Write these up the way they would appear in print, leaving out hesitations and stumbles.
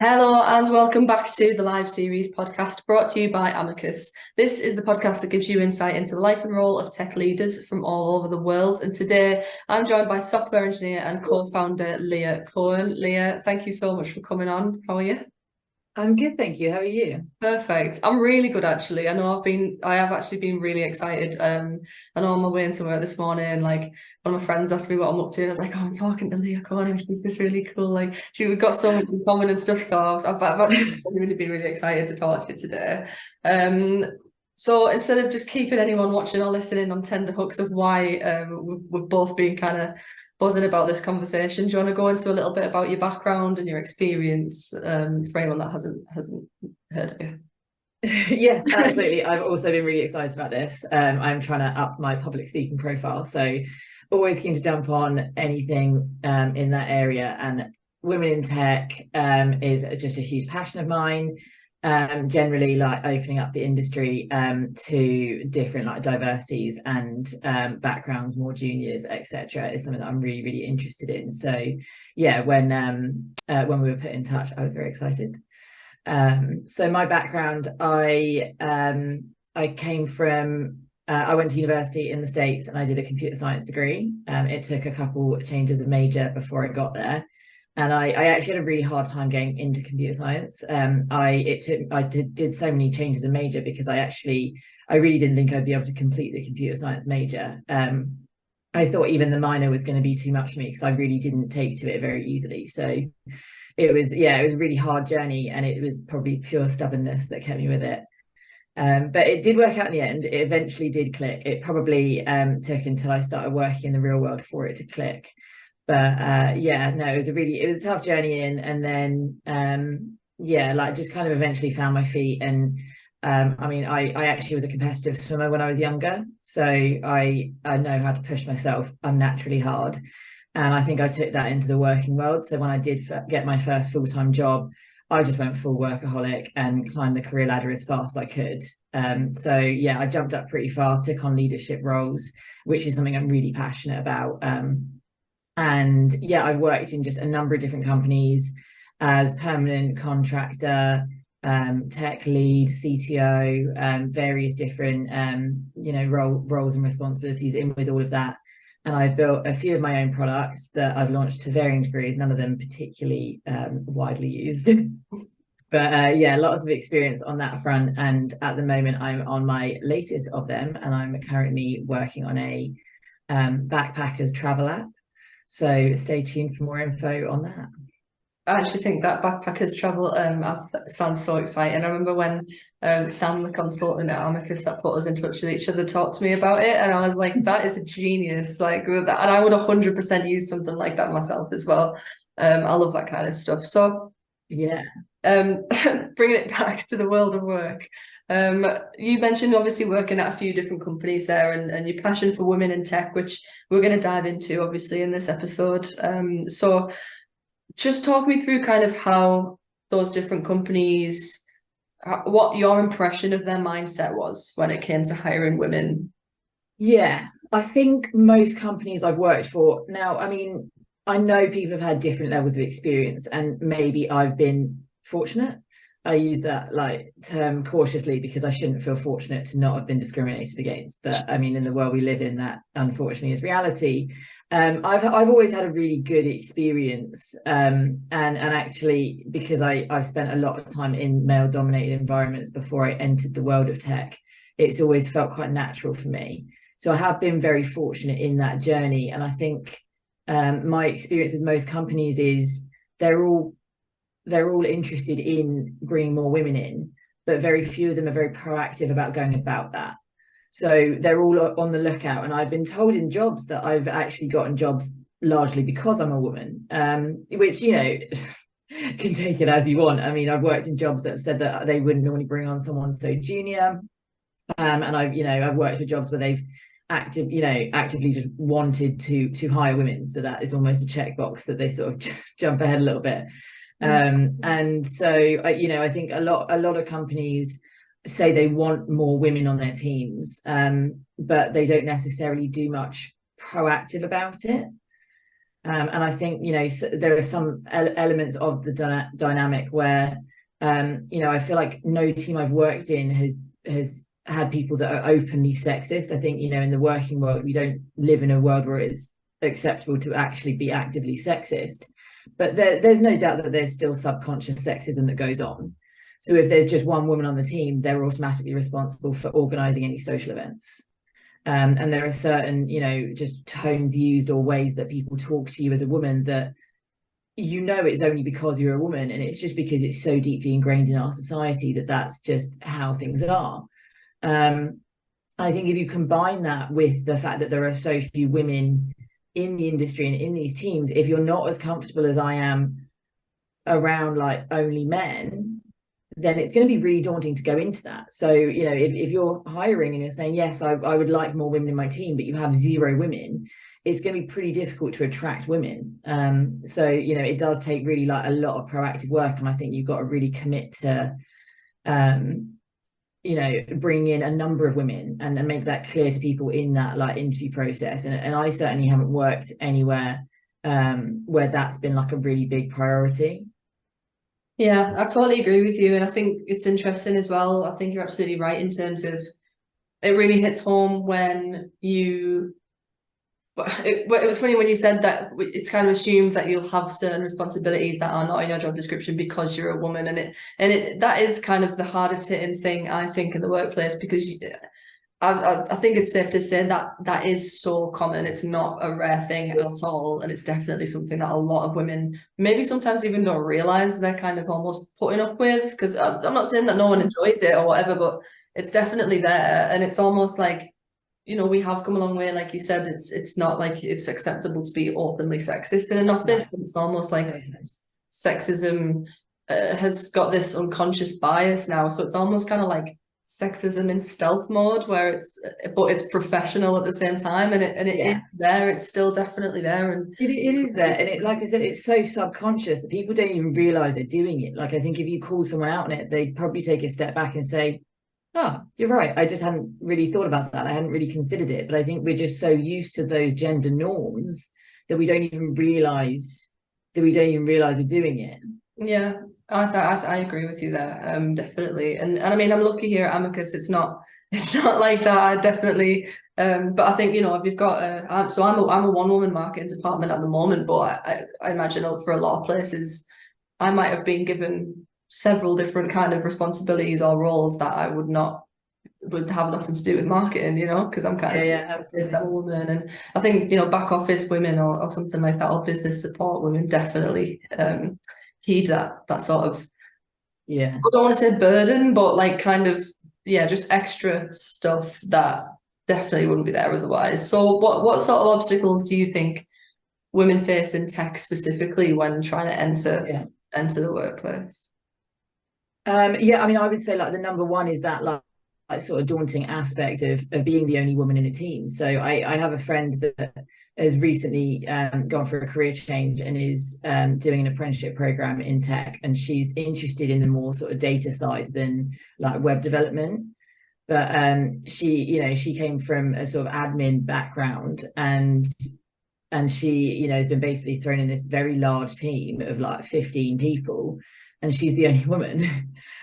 Hello and welcome back to the live series podcast brought to you by Amicus. This is the podcast that gives you insight into the life and role of tech leaders from all over the world. And today I'm joined by software engineer and co-founder Leah Cohen. Leah, thank you so much for coming on. How are you? I'm good, thank you. How are you? Perfect. I'm really good actually. I have actually been really excited. I know on my way into work this morning, like one of my friends asked me what I'm up to, and I was like, oh, I'm talking to Leah Cohen, and she's this really cool. Like we've got so much in common and stuff. So I've actually really been really excited to talk to you today. So instead of just keeping anyone watching or listening on tender hooks of why we've both been kind of buzzing about this conversation, do you want to go into a little bit about your background and your experience for anyone that hasn't heard of you? Yes, absolutely. I've also been really excited about this. I'm trying to up my public speaking profile, so always keen to jump on anything in that area. And women in tech is just a huge passion of mine. Generally, like opening up the industry to different like diversities and backgrounds, more juniors, etc., is something that I'm really, really interested in. So, yeah, when we were put in touch, I was very excited. So my background, I came from I went to university in the States and I did a computer science degree. It took a couple changes of major before I got there. And I actually had a really hard time getting into computer science. I did so many changes of major because I really didn't think I'd be able to complete the computer science major. I thought even the minor was going to be too much for me because I really didn't take to it very easily. So it was a really hard journey, and it was probably pure stubbornness that kept me with it. But it did work out in the end. It eventually did click. It probably took until I started working in the real world for it to click. But it was a tough journey in, and then like just kind of eventually found my feet. And I actually was a competitive swimmer when I was younger, so I know how to push myself unnaturally hard. And I think I took that into the working world. So when I did get my first full-time job, I just went full workaholic and climbed the career ladder as fast as I could. I jumped up pretty fast, took on leadership roles, which is something I'm really passionate about. I've worked in just a number of different companies as permanent contractor, tech lead, CTO, various different roles and responsibilities in with all of that. And I've built a few of my own products that I've launched to varying degrees, none of them particularly widely used. But lots of experience on that front. And at the moment, I'm on my latest of them, and I'm currently working on a backpackers travel app. So stay tuned for more info on that. I actually think that backpackers travel app sounds so exciting. I remember when Sam, the consultant at Amicus that put us in touch with each other, talked to me about it, and I was like, that is a genius. Like that, and I would 100% use something like that myself as well. I love that kind of stuff. So yeah, bringing it back to the world of work. You mentioned obviously working at a few different companies there, and your passion for women in tech, which we're going to dive into obviously in this episode. So just talk me through kind of how those different companies, what your impression of their mindset was when it came to hiring women. Yeah, I think most companies I've worked for now, I mean, I know people have had different levels of experience, and maybe I've been fortunate. I use that like term cautiously because I shouldn't feel fortunate to not have been discriminated against. But I mean, in the world we live in, that unfortunately is reality. I've always had a really good experience, and actually because I've spent a lot of time in male dominated environments before I entered the world of tech, it's always felt quite natural for me. So I have been very fortunate in that journey, and I think my experience with most companies is they're all interested in bringing more women in, but very few of them are very proactive about going about that. So they're all on the lookout. And I've been told in jobs that I've actually gotten jobs largely because I'm a woman, which, you know, can take it as you want. I mean, I've worked in jobs that have said that they wouldn't normally bring on someone so junior. And I've worked for jobs where they've actively just wanted to hire women. So that is almost a checkbox that they sort of jump ahead a little bit. And so I think a lot of companies say they want more women on their teams, but they don't necessarily do much proactive about it. And I think, you know, there are some elements of the dynamic where, you know, I feel like no team I've worked in has had people that are openly sexist. I think, you know, in the working world, we don't live in a world where it's acceptable to actually be actively sexist. But there's no doubt that there's still subconscious sexism that goes on. So if there's just one woman on the team, they're automatically responsible for organising any social events. And there are certain, you know, just tones used or ways that people talk to you as a woman that, you know, it's only because you're a woman, and it's just because it's so deeply ingrained in our society that that's just how things are. I think if you combine that with the fact that there are so few women in the industry and in these teams, if you're not as comfortable as I am around like only men, then it's going to be really daunting to go into that. So, you know, if you're hiring and you're saying, yes, I would like more women in my team, but you have 0 women, it's going to be pretty difficult to attract women. So, you know, it does take really like a lot of proactive work. And I think you've got to really commit to, you know, bring in a number of women and make that clear to people in that like interview process. And I certainly haven't worked anywhere where that's been like a really big priority. Yeah, I totally agree with you. And I think it's interesting as well. I think you're absolutely right in terms of it really hits home when you. It was funny when you said that it's kind of assumed that you'll have certain responsibilities that are not in your job description because you're a woman, and that is kind of the hardest hitting thing I think in the workplace, because I think it's safe to say that that is so common. It's not a rare thing at all, and it's definitely something that a lot of women maybe sometimes even don't realize they're kind of almost putting up with. Because I'm not saying that no one enjoys it or whatever, but it's definitely there, and it's almost like, you know, we have come a long way. Like you said, it's not like it's acceptable to be openly sexist in an office, but it's almost like sexism has got this unconscious bias now. So it's almost kind of like sexism in stealth mode, where but it's professional at the same time, and it is there. It's still definitely there, and it is there. And it, like I said, it's so subconscious that people don't even realize they're doing it. Like, I think if you call someone out on it, they'd probably take a step back and say, oh, you're right, I just hadn't really thought about that, I hadn't really considered it. But I think we're just so used to those gender norms that we don't even realize we're doing it. Yeah, I agree with you there, definitely. And I mean, I'm lucky here at Amicus. It's not like that. I definitely, but I think, you know, if you've got I'm a one-woman marketing department at the moment, but I imagine for a lot of places, I might have been given several different kind of responsibilities or roles that I would have nothing to do with marketing, you know, because I'm kind of absolutely. I'm a woman. And I think, you know, back office women or something like that, or business support women definitely heed that sort of, I don't want to say burden, but like kind of, just extra stuff that definitely wouldn't be there otherwise. So what sort of obstacles do you think women face in tech specifically when trying to enter the workplace? I mean, I would say like the number one is that like sort of daunting aspect of being the only woman in a team. So I have a friend that has recently gone for a career change and is doing an apprenticeship program in tech, and she's interested in the more sort of data side than like web development. But she came from a sort of admin background, and she has been basically thrown in this very large team of like 15 people, and she's the only woman.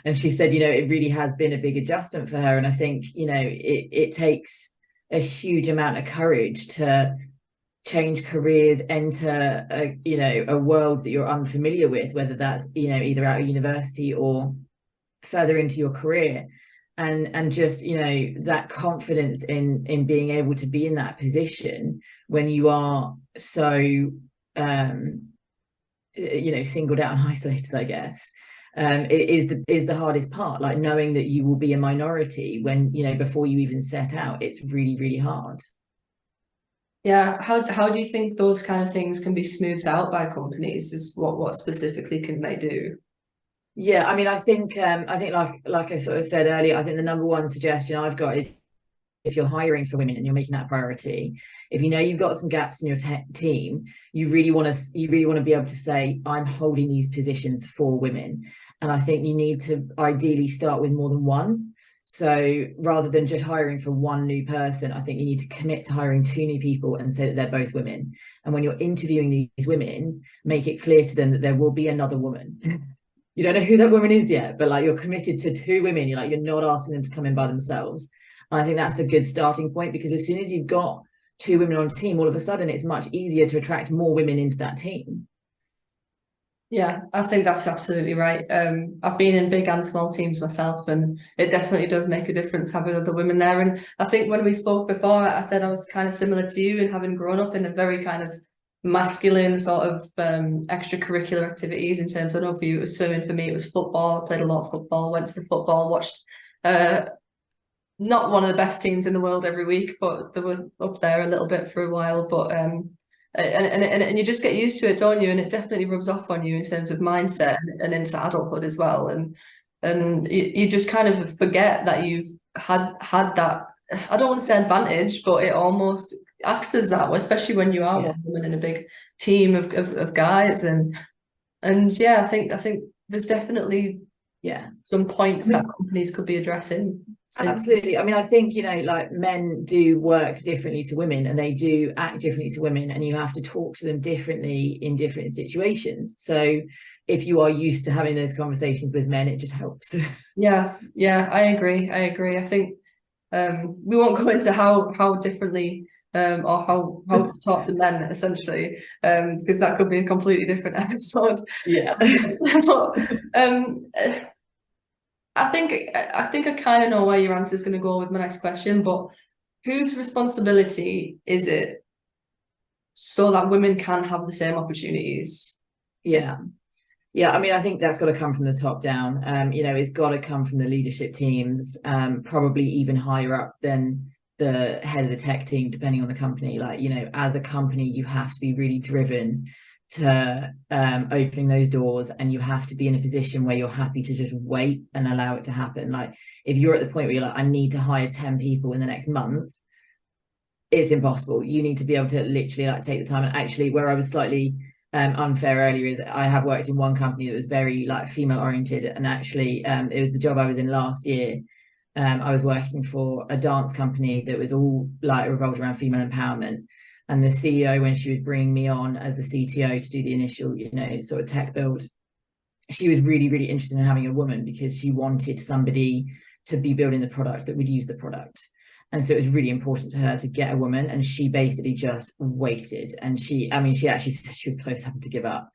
And she said, it really has been a big adjustment for her. And I think, it takes a huge amount of courage to change careers, enter a world that you're unfamiliar with, whether that's, either out of university or further into your career. And just, that confidence in being able to be in that position when you are so, singled out and isolated, I guess, it is the hardest part, like knowing that you will be a minority when, before you even set out. It's really, really hard. Yeah, how do you think those kind of things can be smoothed out by companies? Is what specifically can they do? Yeah, I mean, I think like I sort of said earlier, I think the number one suggestion I've got is, if you're hiring for women and you're making that a priority, if you've got some gaps in your team, you really want to be able to say, I'm holding these positions for women. And I think you need to ideally start with more than one. So rather than just hiring for one new person, I think you need to commit to hiring 2 new people and say that they're both women. And when you're interviewing these women, make it clear to them that there will be another woman. You don't know who that woman is yet, but like you're committed to 2 women. You're not asking them to come in by themselves. And I think that's a good starting point, because as soon as you've got 2 women on a team, all of a sudden it's much easier to attract more women into that team. Yeah, I think that's absolutely right. I've been in big and small teams myself, and it definitely does make a difference having other women there. And I think when we spoke before, I said I was kind of similar to you in having grown up in a very kind of masculine sort of extracurricular activities in terms of, I know for you it was swimming, for me it was football. I played a lot of football, went to the football, watched not one of the best teams in the world every week, but they were up there a little bit for a while. But and you just get used to it, don't you? And it definitely rubs off on you in terms of mindset and into adulthood as well. And you just kind of forget that you've had that. I don't want to say advantage, but it almost acts as that, especially when you are one woman in a big team of guys. And yeah, I think there's definitely some points that companies could be addressing. Absolutely. I mean, I think, like men do work differently to women, and they do act differently to women, and you have to talk to them differently in different situations. So if you are used to having those conversations with men, it just helps. Yeah, I agree. I think we won't go into how differently or how to talk to men essentially, because that could be a completely different episode. Yeah. But I think I kind of know where your answer is going to go with my next question, but whose responsibility is it so that women can have the same opportunities? Yeah. I mean, I think that's got to come from the top down. It's got to come from the leadership teams, probably even higher up than the head of the tech team, depending on the company. As a company, you have to be really driven to opening those doors, and you have to be in a position where you're happy to just wait and allow it to happen. Like, if you're at the point where you're like, I need to hire 10 people in the next month, it's impossible. You need to be able to literally take the time. And actually, where I was slightly unfair earlier is I have worked in one company that was very female oriented, and actually it was the job I was in last year. I was working for a dance company that was all revolved around female empowerment. And the CEO, when she was bringing me on as the CTO to do the initial, sort of tech build, she was really, really interested in having a woman, because she wanted somebody to be building the product that would use the product. And so it was really important to her to get a woman, and she basically just waited. And she actually said she was close to give up,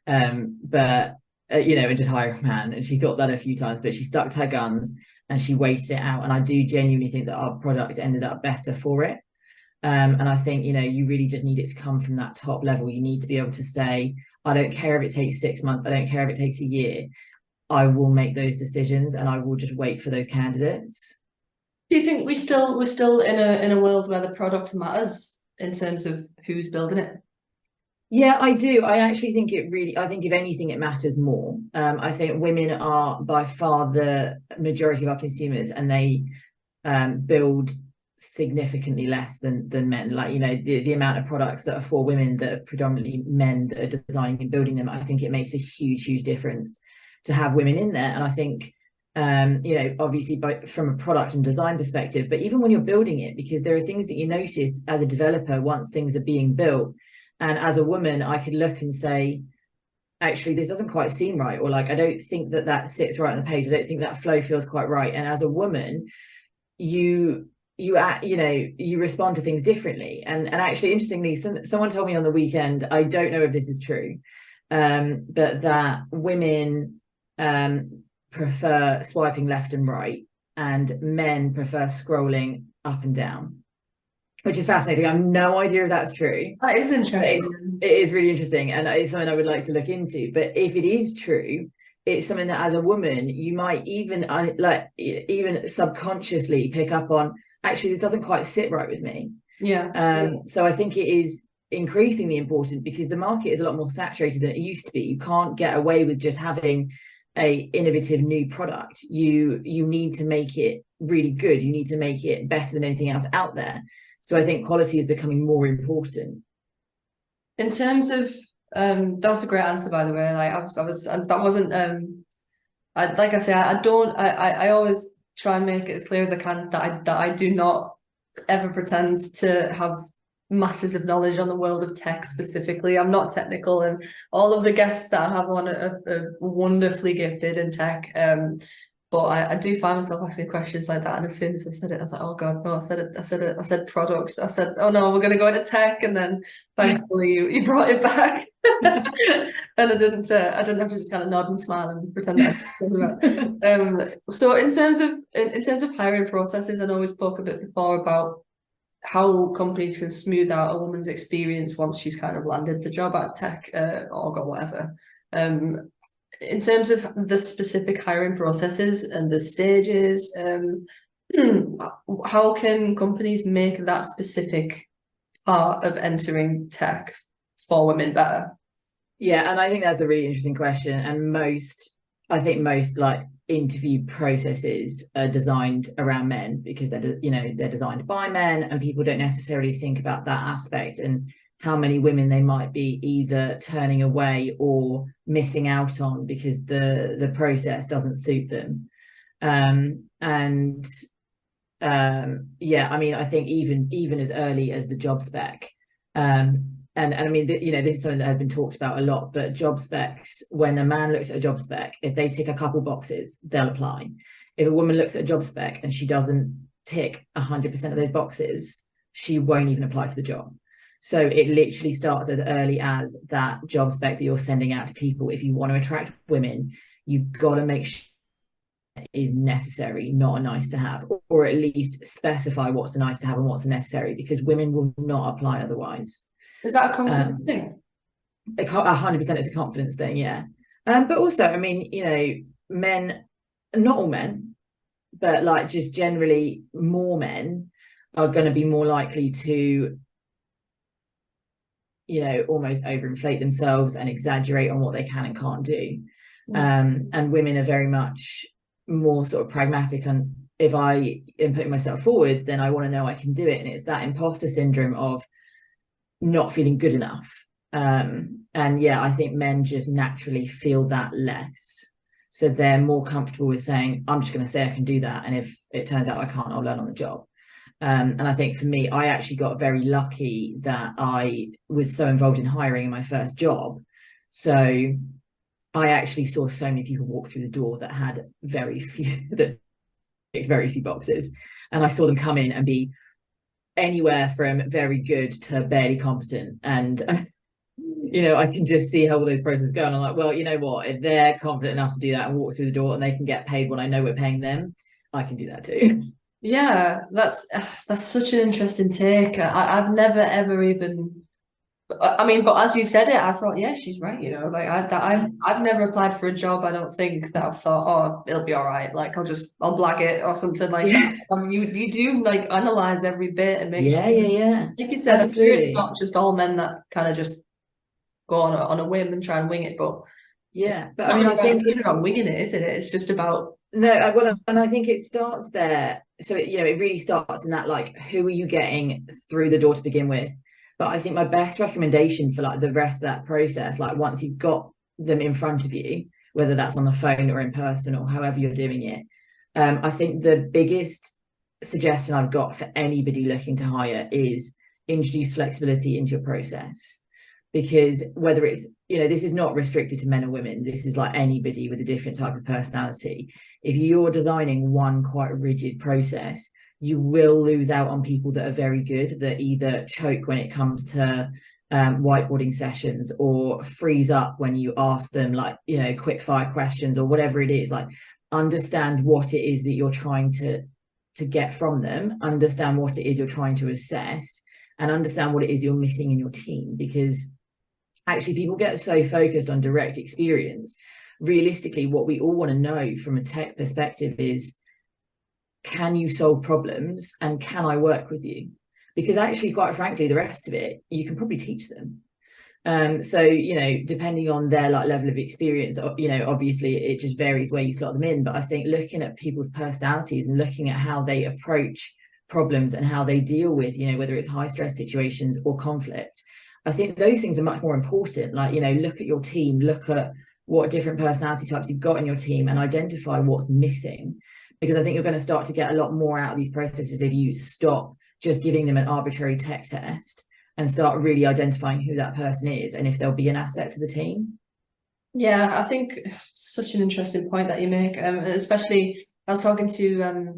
and just hire a man. And she thought that a few times, but she stuck to her guns and she waited it out. And I do genuinely think that our product ended up better for it. And I think, you really just need it to come from that top level. You need to be able to say, I don't care if it takes 6 months. I don't care if it takes a year. I will make those decisions, and I will just wait for those candidates. Do you think we're still in a world where the product matters in terms of who's building it? Yeah, I do. I actually think I think if anything, it matters more. I think women are by far the majority of our consumers, and they build significantly less than men. The amount of products that are for women that are predominantly men that are designing and building them, I think it makes a huge difference to have women in there. And I think obviously from a product and design perspective, but even when you're building it, because there are things that you notice as a developer once things are being built. And as a woman, I could look and say, actually, this doesn't quite seem right, or I don't think that sits right on the page. I don't think that flow feels quite right. And as a woman, you respond to things differently. And actually, interestingly, someone told me on the weekend, I don't know if this is true, but that women prefer swiping left and right, and men prefer scrolling up and down, which is fascinating. I have no idea if that's true. That is interesting. It is really interesting, and it's something I would like to look into. But if it is true, it's something that as a woman, you might even subconsciously pick up on, actually, this doesn't quite sit right with me. Yeah. So I think it is increasingly important, because the market is a lot more saturated than it used to be. You can't get away with just having a innovative new product. You need to make it really good. You need to make it better than anything else out there. So I think quality is becoming more important. In terms of that was a great answer, by the way. That wasn't I always try and make it as clear as I can that I do not ever pretend to have masses of knowledge on the world of tech specifically. I'm not technical, and all of the guests that I have on are wonderfully gifted in tech. But I do find myself asking questions like that, and as soon as I said it, I was like, "Oh God, no!" I said product. I said, "Oh no, we're going to go into tech," and then thankfully you brought it back, and I didn't have to just kind of nod and smile and pretend that so in terms of hiring processes, I know we spoke a bit before about how companies can smooth out a woman's experience once she's kind of landed the job at tech or got whatever. In terms of the specific hiring processes and the stages, how can companies make that specific part of entering tech for women better? Yeah, and I think that's a really interesting question. And I think most like interview processes are designed around men because they're designed by men, and people don't necessarily think about that aspect and how many women they might be either turning away or missing out on because the process doesn't suit them. Yeah, I mean, I think even as early as the job spec, and I mean, this is something that has been talked about a lot, but job specs, when a man looks at a job spec, if they tick a couple boxes, they'll apply. If a woman looks at a job spec and she doesn't tick 100% of those boxes, she won't even apply for the job. So it literally starts as early as that job spec that you're sending out to people. If you want to attract women, you've got to make sure it is necessary, not a nice to have, or at least specify what's a nice to have and what's a necessary, because women will not apply otherwise. Is that a confidence thing? 100% it's a confidence thing, yeah. But also, I mean, men, not all men, but like just generally more men are going to be more likely to almost overinflate themselves and exaggerate on what they can and can't do. And women are very much more sort of pragmatic, and if I am putting myself forward, then I want to know I can do it. And it's that imposter syndrome of not feeling good enough. And yeah, I think men just naturally feel that less. So they're more comfortable with saying, I'm just going to say I can do that. And if it turns out I can't, I'll learn on the job. And I think for me, I actually got very lucky that I was so involved in hiring in my first job. So I actually saw so many people walk through the door that had very few boxes. And I saw them come in and be anywhere from very good to barely competent. And, I can just see how all those processes go. And I'm like, well, you know what? If they're confident enough to do that and walk through the door and they can get paid what I know we're paying them, I can do that too. Yeah, that's such an interesting take. I've never ever even, I mean, but as you said it, I thought, yeah, she's right. Like I've never applied for a job. I don't think that I've thought, oh, it'll be all right. Like I'll blag it or something like that. You do like analyze every bit and make sure. Yeah. Like you said, absolutely. I'm sure it's not just all men that kind of just go on a whim and try and wing it. But yeah, but I mean, I think it's about winging it, isn't it? It's just about. No, well, and I think it starts there. So it really starts in that, like, who are you getting through the door to begin with? But I think my best recommendation for like the rest of that process, like once you've got them in front of you, whether that's on the phone or in person or however you're doing it, I think the biggest suggestion I've got for anybody looking to hire is introduce flexibility into your process. Because whether it's, this is not restricted to men or women, this is like anybody with a different type of personality. If you're designing one quite rigid process, you will lose out on people that are very good, that either choke when it comes to whiteboarding sessions or freeze up when you ask them like, quick fire questions or whatever it is. Like, understand what it is that you're trying to get from them, understand what it is you're trying to assess, and understand what it is you're missing in your team. Because actually people get so focused on direct experience. Realistically, what we all want to know from a tech perspective is, can you solve problems and can I work with you? Because actually, quite frankly, the rest of it, you can probably teach them. So, depending on their like level of experience, obviously it just varies where you slot them in. But I think looking at people's personalities and looking at how they approach problems and how they deal with, whether it's high stress situations or conflict, I think those things are much more important. Like, look at your team, look at what different personality types you've got in your team and identify what's missing. because I think you're going to start to get a lot more out of these processes if you stop just giving them an arbitrary tech test and start really identifying who that person is and if they'll be an asset to the team. Yeah, I think such an interesting point that you make, especially I was talking to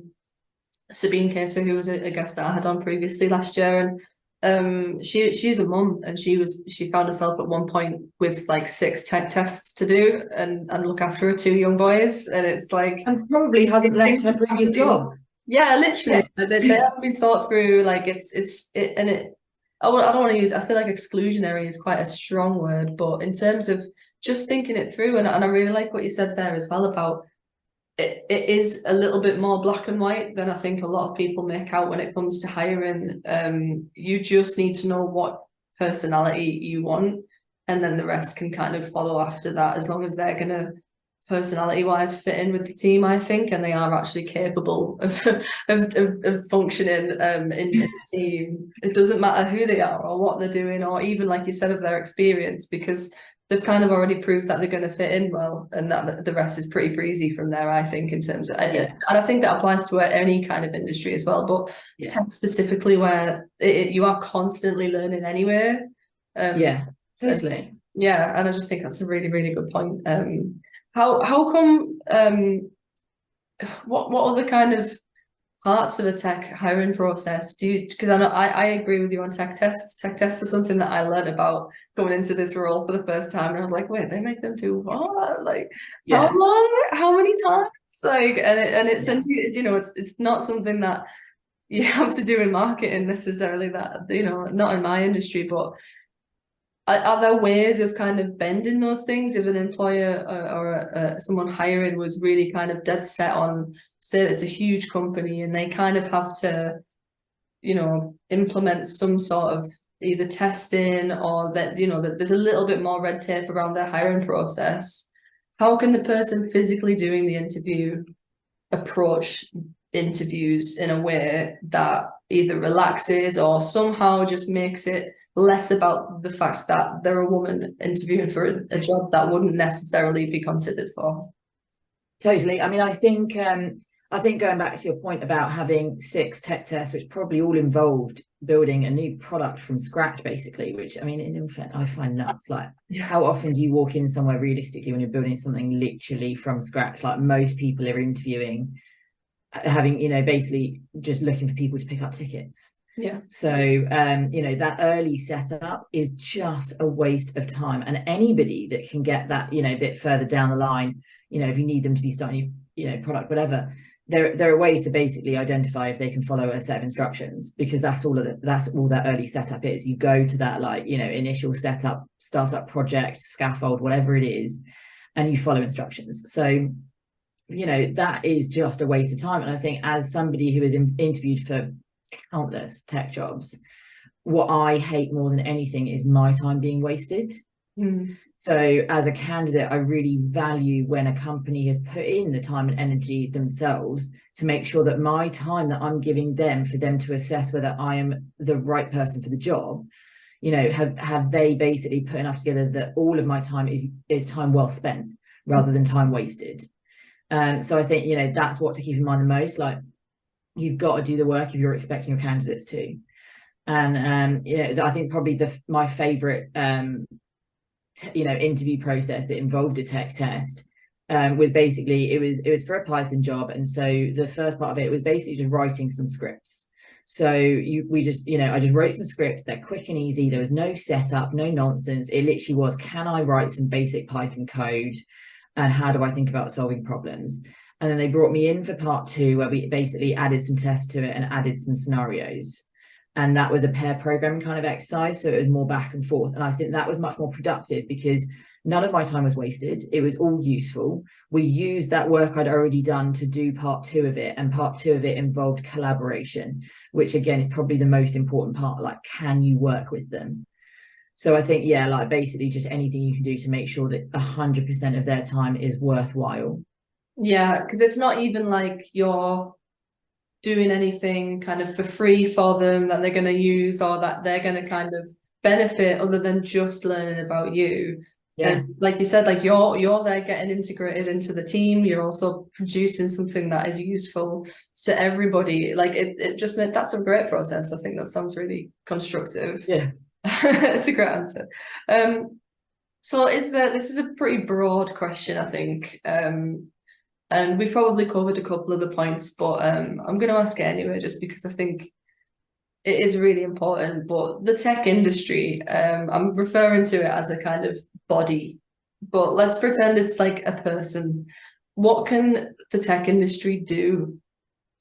Sabine Casey, who was a guest that I had on previously last year, and she's a mum, and she found herself at one point with like 6 tech tests to do and look after her 2 young boys, and it's like, And probably hasn't left her previous job. yeah, literally, they haven't been thought through. Like and it. I don't want to use. I feel like exclusionary is quite a strong word, but in terms of just thinking it through, and I really like what you said there as well about it is a little bit more black and white than I think a lot of people make out when it comes to hiring. You just need to know what personality you want, and then the rest can kind of follow after that, as long as they're gonna personality wise fit in with the team, I think, and they are actually capable of functioning in the team. It doesn't matter who they are or what they're doing, or even like you said, of their experience, because they've kind of already proved that they're going to fit in well, and that the rest is pretty breezy from there, I think, in terms of, and I think that applies to any kind of industry as well, but tech specifically, where you are constantly learning anyway. Yeah, totally. And I just think that's a really, really good point. How come what other kind of parts of a tech hiring process do you, because I agree with you on tech tests. Tech tests is something that I learned about going into this role for the first time, and I was like, wait, they make them do what? Like, how long? How many times? Like, and it's you know, it's not something that you have to do in marketing necessarily, that, you know, not in my industry, but are there ways of kind of bending those things if an employer or someone hiring was really kind of dead set on, say it's a huge company and they kind of have to, you know, implement some sort of either testing, or that, you know, that there's a little bit more red tape around their hiring process? How can the person physically doing the interview approach interviews in a way that either relaxes or somehow just makes it less about the fact that they're a woman interviewing for a job that wouldn't necessarily be considered for? Totally. I mean, I think going back to your point about having 6 tech tests, which probably all involved building a new product from scratch, basically, which, I mean, in fact, I find nuts. Like, how often do you walk in somewhere realistically when you're building something literally from scratch? Like, most people are interviewing, having, you know, basically just looking for people to pick up tickets. So you know, that early setup is just a waste of time, and anybody that can get that, you know, a bit further down the line, you know, if you need them to be starting, you know, product, whatever, there are ways to basically identify if they can follow a set of instructions, because that's all that early setup is. You go to that, like, you know, initial setup, startup project, scaffold, whatever it is, and you follow instructions. So, you know, that is just a waste of time. And I think, as somebody who is interviewed for countless tech jobs, what I hate more than anything is my time being wasted. So as a candidate, I really value when a company has put in the time and energy themselves to make sure that my time that I'm giving them for them to assess whether I am the right person for the job, you know, have they basically put enough together that all of my time is time well spent rather than time wasted. So I think, you know, that's what to keep in mind the most. Like, you've got to do the work if you're expecting your candidates to. And you know, I think probably my favorite you know, interview process that involved a tech test was basically, it was for a Python job, and so the first part of it was basically just writing some scripts. So I just wrote some scripts. They're quick and easy. There was no setup, no nonsense. It literally was, can I write some basic Python code, and how do I think about solving problems? And then they brought me in for part 2, where we basically added some tests to it and added some scenarios. And that was a pair programming kind of exercise. So it was more back and forth. And I think that was much more productive, because none of my time was wasted. It was all useful. We used that work I'd already done to do part 2 of it. And part 2 of it involved collaboration, which again is probably the most important part. Like, can you work with them? So I think, yeah, like, basically just anything you can do to make sure that 100% of their time is worthwhile. Yeah, because it's not even like you're doing anything kind of for free for them that they're going to use, or that they're going to kind of benefit other than just learning about you. Yeah. And like you said, like you're there getting integrated into the team. You're also producing something that is useful to everybody. Like it just made that's a great process. I think that sounds really constructive. Yeah. It's a great answer. So this is a pretty broad question, I think. And we've probably covered a couple of the points, but I'm going to ask it anyway, just because I think it is really important. But the tech industry, I'm referring to it as a kind of body, but let's pretend it's like a person. What can the tech industry do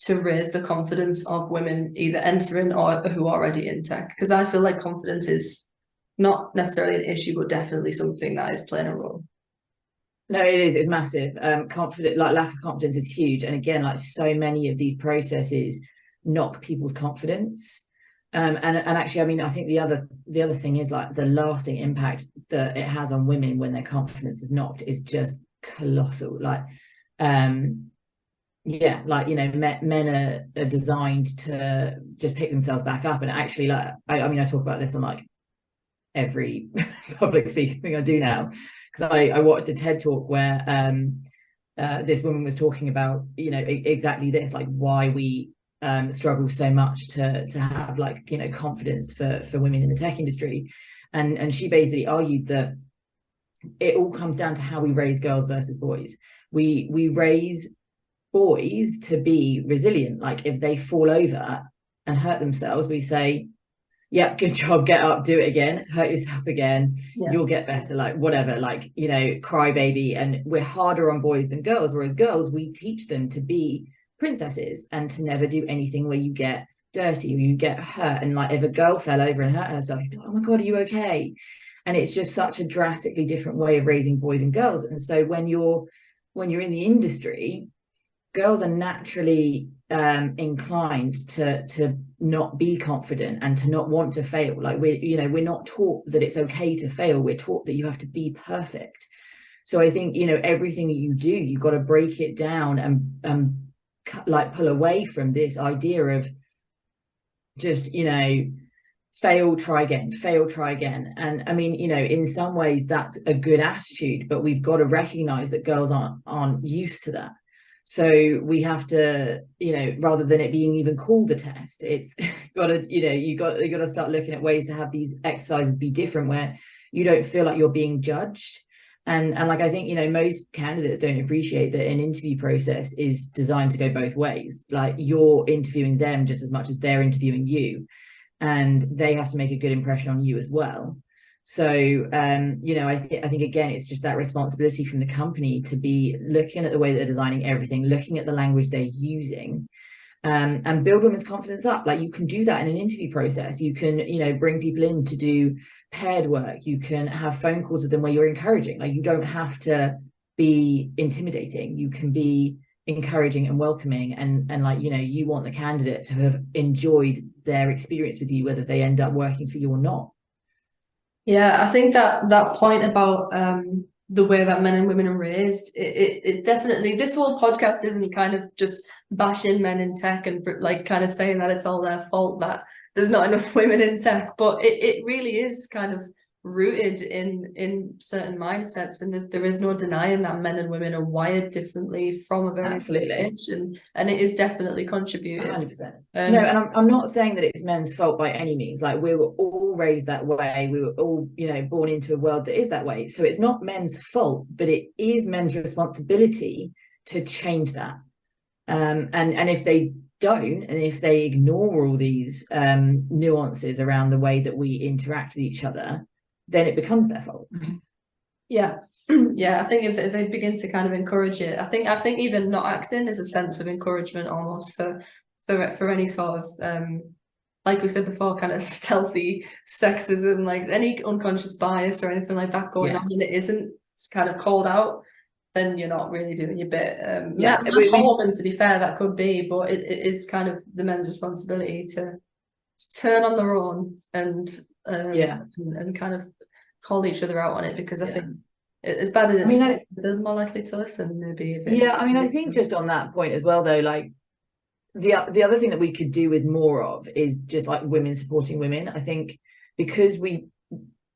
to raise the confidence of women either entering or who are already in tech? Because I feel like confidence is not necessarily an issue, but definitely something that is playing a role. No, it is. It's massive. Confident, like lack of confidence is huge. And again, like so many of these processes knock people's confidence. And actually, I mean, I think the other thing is like the lasting impact that it has on women when their confidence is knocked is just colossal. Like, yeah, like, you know, men are designed to just pick themselves back up. And actually, like, I mean, I talk about this on like every public speaking thing I do now, because I watched a TED talk where this woman was talking about, you know, exactly this, like why we struggle so much to have like, you know, confidence for women in the tech industry, and she basically argued that it all comes down to how we raise girls versus boys. We raise boys to be resilient. Like if they fall over and hurt themselves, we say, yeah, good job, get up, do it again, hurt yourself again, you'll get better, like whatever, like, you know, cry baby. And we're harder on boys than girls, whereas girls, we teach them to be princesses and to never do anything where you get dirty or you get hurt. And like if a girl fell over and hurt herself, you'd be like, oh my god, are you okay? And it's just such a drastically different way of raising boys and girls. And so when you're in the industry, girls are naturally inclined to not be confident and to not want to fail. Like we're not taught that it's okay to fail. We're taught that you have to be perfect. So I think, you know, everything that you do, you've got to break it down and like pull away from this idea of just, you know, fail, try again. And I mean, you know, in some ways that's a good attitude, but we've got to recognize that girls aren't used to that. So we have to, you know, rather than it being even called a test, it's got to, you know, you got to start looking at ways to have these exercises be different, where you don't feel like you're being judged. And like, I think, you know, most candidates don't appreciate that an interview process is designed to go both ways. Like you're interviewing them just as much as they're interviewing you, and they have to make a good impression on you as well. So, you know, I think again, it's just that responsibility from the company to be looking at the way they're designing everything, looking at the language they're using, and build women's confidence up. Like you can do that in an interview process. You can, you know, bring people in to do paired work. You can have phone calls with them where you're encouraging. Like you don't have to be intimidating. You can be encouraging and welcoming, and like, you know, you want the candidate to have enjoyed their experience with you, whether they end up working for you or not. Yeah, I think that point about the way that men and women are raised, it definitely, this whole podcast isn't kind of just bashing men in tech and like kind of saying that it's all their fault that there's not enough women in tech, but it really is kind of rooted in certain mindsets, and there is no denying that men and women are wired differently from a very Absolutely. young age, and it is definitely contributed. 100%. No, and I'm not saying that it's men's fault by any means. Like we were all raised that way. We were all, you know, born into a world that is that way. So it's not men's fault, but it is men's responsibility to change that. And if they don't, and if they ignore all these nuances around the way that we interact with each other, then it becomes their fault. Yeah. Yeah, I think if they begin to kind of encourage it, I think even not acting is a sense of encouragement almost for any sort of like we said before, kind of stealthy sexism, like any unconscious bias or anything like that going on, and it isn't kind of called out, then you're not really doing your bit. Yeah, women, to be fair, that could be, but it is kind of the men's responsibility to turn on their own and and kind of call each other out on it, because I think as bad as it's, they're more likely to listen, maybe. I mean, I think just on that point as well, though, like the other thing that we could do with more of is just like women supporting women. I think because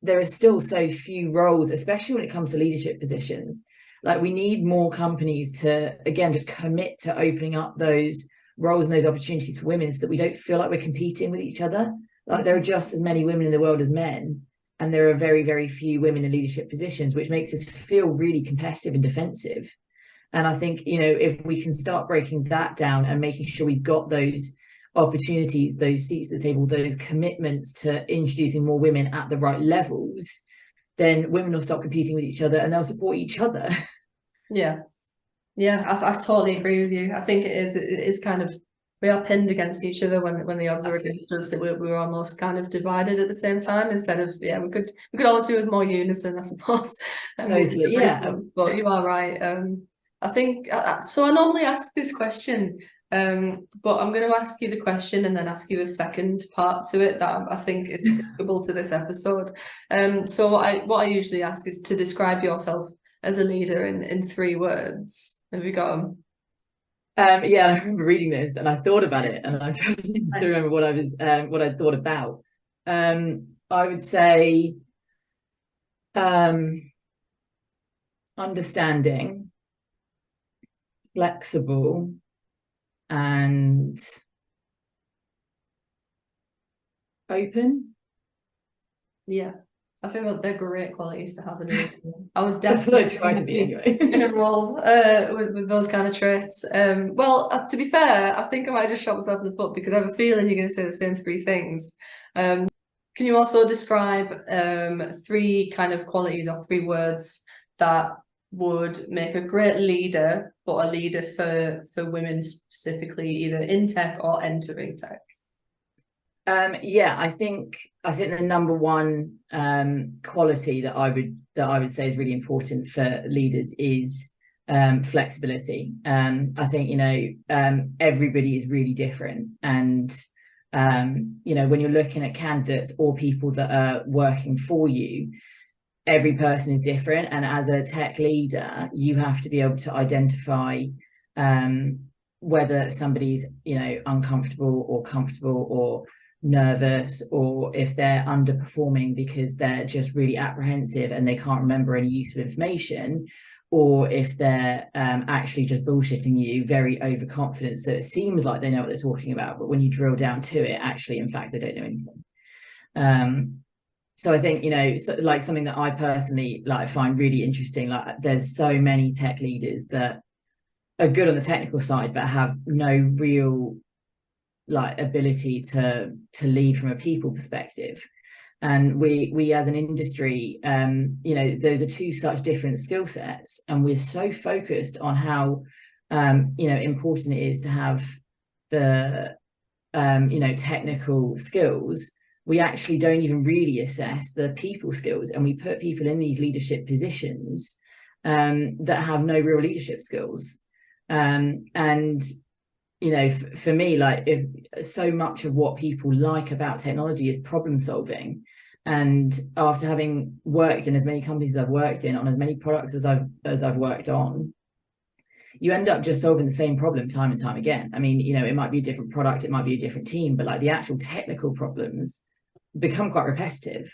there are still so few roles, especially when it comes to leadership positions. Like, we need more companies to, again, just commit to opening up those roles and those opportunities for women, so that we don't feel like we're competing with each other. Like, there are just as many women in the world as men, and there are very, very few women in leadership positions, which makes us feel really competitive and defensive. And I think, if we can start breaking that down and making sure we've got those opportunities, those seats at the table, those commitments to introducing more women at the right levels, then women will stop competing with each other and they'll support each other. I totally agree with you. I think it is kind of, we are pinned against each other when the odds are against us. We're almost kind of divided at the same time, instead of, we could all do with more unison, I suppose. Totally, yeah. But you are right. I think so. I normally ask this question, but I'm going to ask you the question and then ask you a second part to it that I think is applicable to this episode. So what I usually ask is to describe yourself as a leader in 3 words. Have you got them? Yeah, I remember reading this and I thought about it, and I'm trying to remember what I thought about. I would say understanding, flexible, and open. Yeah, I think that they're great qualities to have in a leader. I would That's what I definitely try to be anyway. in a role with those kind of traits. To be fair, I think I might just shot myself in the foot, because I have a feeling you're going to say the same 3 things. Can you also describe 3 kind of qualities or 3 words that would make a great leader, but a leader for women specifically, either in tech or entering tech? I think the number one quality that I would say is really important for leaders is flexibility. I think everybody is really different, and when you're looking at candidates or people that are working for you, every person is different, and as a tech leader, you have to be able to identify whether somebody's uncomfortable or comfortable or nervous, or if they're underperforming because they're just really apprehensive and they can't remember any useful information, or if they're actually just bullshitting you, very overconfident, so it seems like they know what they're talking about, but when you drill down to it, actually, in fact, they don't know anything. So I think, like, something that I personally find really interesting, like, there's so many tech leaders that are good on the technical side but have no real ability to lead from a people perspective. And we as an industry, those are 2 such different skill sets, and we're so focused on how important it is to have the technical skills. We actually don't even really assess the people skills, and we put people in these leadership positions that have no real leadership skills. And for me, if so much of what people like about technology is problem solving, and after having worked in as many companies as I've worked in, on as many products as I've worked on, you end up just solving the same problem time and time again. I mean, it might be a different product, it might be a different team, but the actual technical problems become quite repetitive.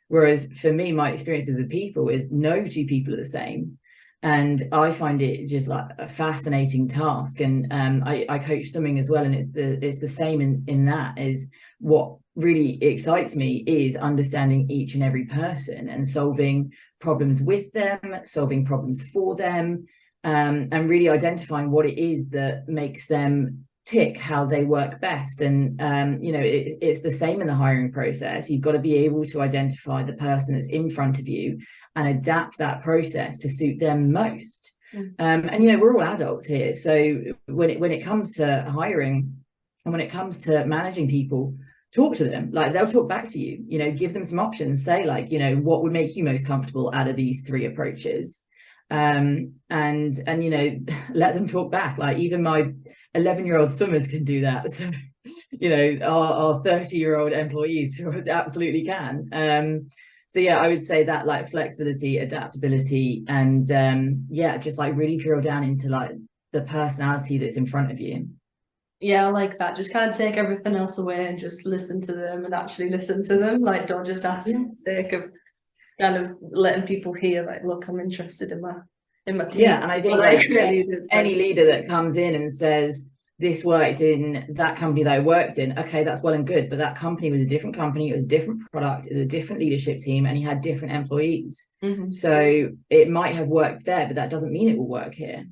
Whereas for me, my experiences with people is no 2 people are the same. And I find it just a fascinating task. And I coach swimming as well, and it's the same in that. Is what really excites me is understanding each and every person and solving problems with them, solving problems for them, and really identifying what it is that makes them tick, how they work best. And it's the same in the hiring process. You've got to be able to identify the person that's in front of you and adapt that process to suit them most. And we're all adults here, so when it comes to hiring and when it comes to managing people, talk to them. They'll talk back to you. Give them some options. Say what would make you most comfortable out of these 3 approaches, and let them talk back. Even my 11-year-old swimmers can do that, so our 30-year-old employees absolutely can. So I would say that flexibility, adaptability, and just really drill down into the personality that's in front of you. Yeah, I like that. Just kind of take everything else away and just listen to them, and actually listen to them. Don't just ask for the sake of kind of letting people hear like, look, I'm interested in my team. Yeah, and I think like any like, leader that comes in and says this worked in that company that I worked in, okay, that's well and good, but that company was a different company, it was a different product, it was a different leadership team, and he had different employees. So it might have worked there, but that doesn't mean it will work here.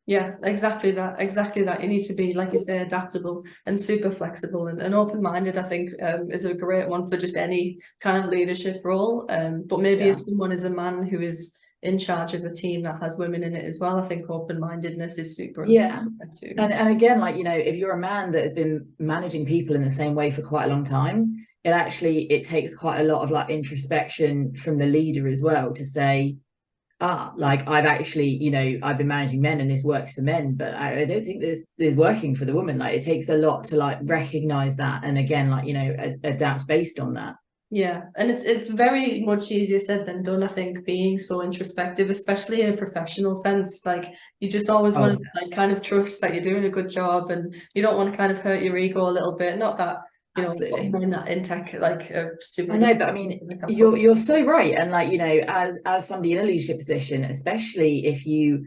Yeah, exactly that. You need to be, like you say, adaptable and super flexible and open-minded, I think, is a great one for just any kind of leadership role. But maybe if someone is a man who is in charge of a team that has women in it as well, I think open-mindedness is super important too. And again, like, you know, if you're a man that has been managing people in the same way for quite a long time, it takes quite a lot of like introspection from the leader as well to say, like I've actually, you know, I've been managing men and this works for men, but I don't think this is working for the woman. Like it takes a lot to like recognize that, and again, like, you know, adapt based on that. Yeah, and it's very much easier said than done, I think, being so introspective, especially in a professional sense. Like you just always want to like kind of trust that you're doing a good job, and you don't want to kind of hurt your ego a little bit. Not that, you Absolutely. know, in tech, like super. I know, but I mean, you're so right, and like, you know, as somebody in a leadership position, especially if you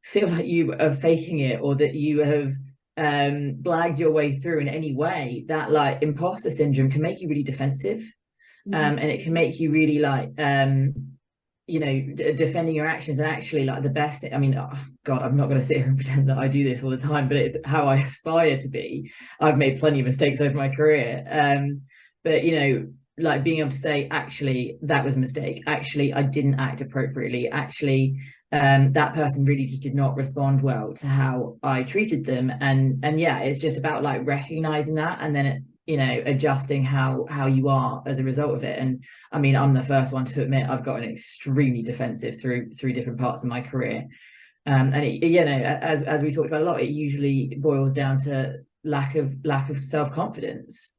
feel like you are faking it or that you have blagged your way through in any way, that like imposter syndrome can make you really defensive. And it can make you really like you know, defending your actions. And actually like the best, I mean, oh God, I'm not going to sit here and pretend that I do this all the time, but it's how I aspire to be. I've made plenty of mistakes over my career, but you know, like being able to say, actually that was a mistake, actually I didn't act appropriately, actually that person really just did not respond well to how I treated them. And yeah, it's just about like recognizing that, and then you know, adjusting how you are as a result of it. And I mean, I'm the first one to admit I've gotten extremely defensive through different parts of my career, and it, you know, as we talked about a lot, it usually boils down to lack of self-confidence.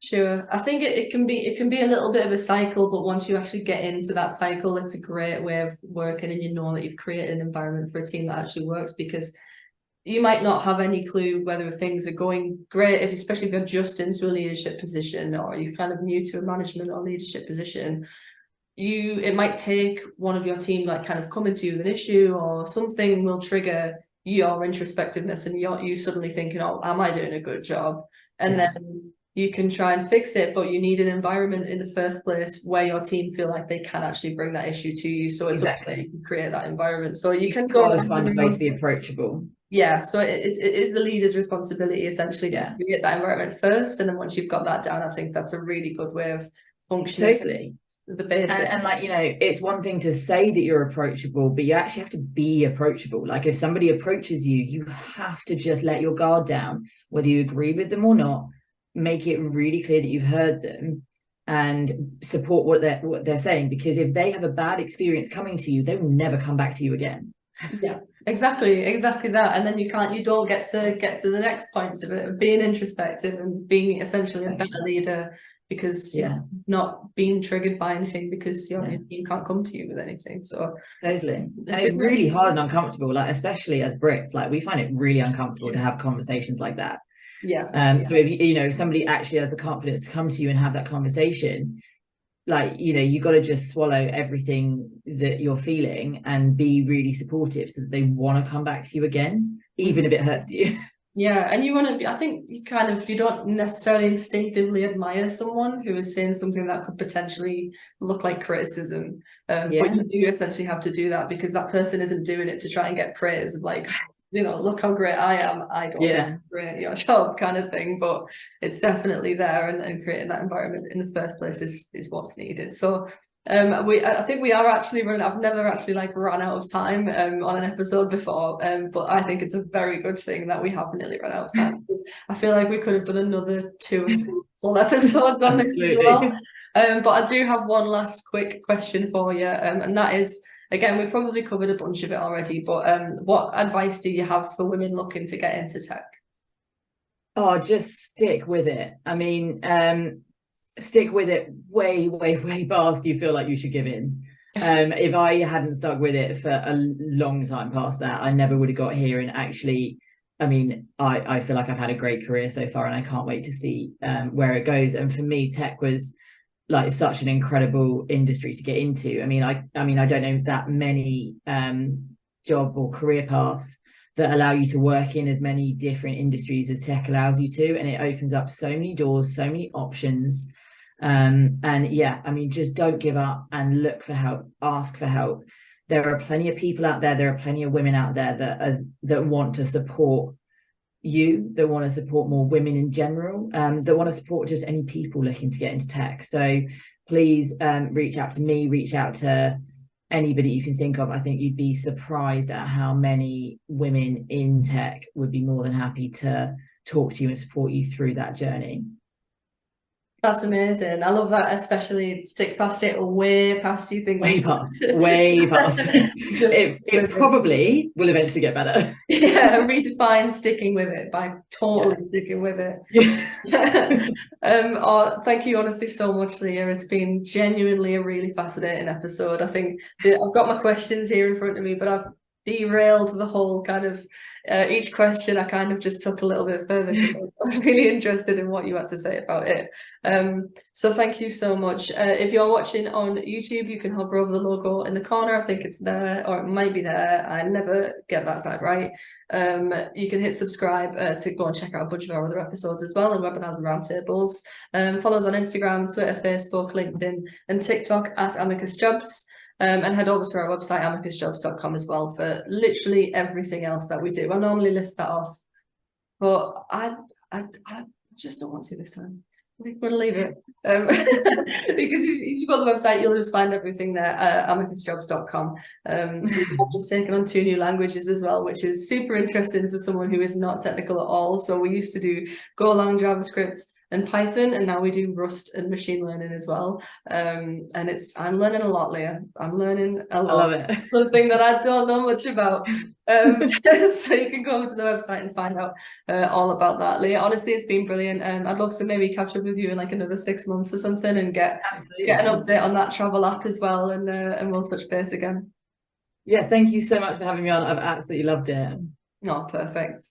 Sure, I think it can be a little bit of a cycle, but once you actually get into that cycle, it's a great way of working, and you know that you've created an environment for a team that actually works, because you might not have any clue whether things are going great, especially if you're just into a leadership position or you're kind of new to a management or leadership position. It might take one of your team like kind of coming to you with an issue, or something will trigger your introspectiveness and you suddenly thinking, oh, am I doing a good job? And then you can try and fix it, but you need an environment in the first place where your team feel like they can actually bring that issue to you. So it's exactly to create that environment. So you can go and find a way to be approachable. Yeah, so it is the leader's responsibility essentially to create that environment first, and then once you've got that down, I think that's a really good way of functioning. Totally. The basic. And like, you know, it's one thing to say that you're approachable, but you actually have to be approachable. Like if somebody approaches you, you have to just let your guard down, whether you agree with them or not. Make it really clear that you've heard them and support what they're saying, because if they have a bad experience coming to you, they will never come back to you again. Yeah, exactly that. And then you don't get to the next points of it, of being introspective and being essentially a better leader, because you're not being triggered by anything, because your team can't come to you with anything. So totally. And it's really hard and uncomfortable, like especially as Brits, like we find it really uncomfortable to have conversations like that. So if you know, if somebody actually has the confidence to come to you and have that conversation, like, you know, you got to just swallow everything that you're feeling and be really supportive so that they want to come back to you again, even if it hurts you. Yeah, and you want to be, I think you don't necessarily instinctively admire someone who is saying something that could potentially look like criticism, but you do essentially have to do that, because that person isn't doing it to try and get praise of like, you know, look how great I am, I don't think great at your job kind of thing. But it's definitely there, and creating that environment in the first place is what's needed. So I think we are actually running. I've never actually like run out of time on an episode before, but I think it's a very good thing that we have nearly run out of time, because I feel like we could have done another 2 or 3 full episodes on this as well. But I do have one last quick question for you, and that is, again, we've probably covered a bunch of it already, but what advice do you have for women looking to get into tech? Oh, just stick with it. I mean, stick with it way past you feel like you should give in. If I hadn't stuck with it for a long time past that, I never would have got here. And actually, I mean, I feel like I've had a great career so far, and I can't wait to see where it goes. And for me, tech was like such an incredible industry to get into. I mean, I don't know that many job or career paths that allow you to work in as many different industries as tech allows you to, and it opens up so many doors, so many options. And yeah, I mean, just don't give up and look for help, ask for help. There are plenty of people out there, there are plenty of women out there that want to support you, that want to support more women in general, that want to support just any people looking to get into tech. So please reach out to me, reach out to anybody you can think of. I think you'd be surprised at how many women in tech would be more than happy to talk to you and support you through that journey. That's amazing. I love that, especially stick past it or way past you think. Way past. It probably will eventually get better. Yeah, redefine sticking with it by totally sticking with it. Yeah. Thank you honestly so much, Leah. It's been genuinely a really fascinating episode. I think I've got my questions here in front of me, but I've derailed the whole kind of each question. I kind of just took a little bit further because I was really interested in what you had to say about it. So thank you so much. If you're watching on YouTube, you can hover over the logo in the corner. I think it's there, or it might be there. I never get that side right. You can hit subscribe to go and check out a bunch of our other episodes as well, and webinars and roundtables. Follow us on Instagram, Twitter, Facebook, LinkedIn, and TikTok at Amicus Jobs. And head over to our website, amicusjobs.com, as well, for literally everything else that we do. I normally list that off, but I just don't want to this time. I think we're going to leave it. Because if you go to the website, you'll just find everything there, amicusjobs.com. I've just taken on 2 new languages as well, which is super interesting for someone who is not technical at all. So we used to do Golang, JavaScript, and Python, and now we do Rust and machine learning as well. And I'm learning a lot, Leah. I'm learning a lot. I love it. Something that I don't know much about. So you can go over to the website and find out all about that. Leah, honestly, it's been brilliant. I'd love to maybe catch up with you in like another 6 months or something and get an update on that travel app as well, and we'll touch base again. Yeah, thank you so much for having me on. I've absolutely loved it. No, perfect.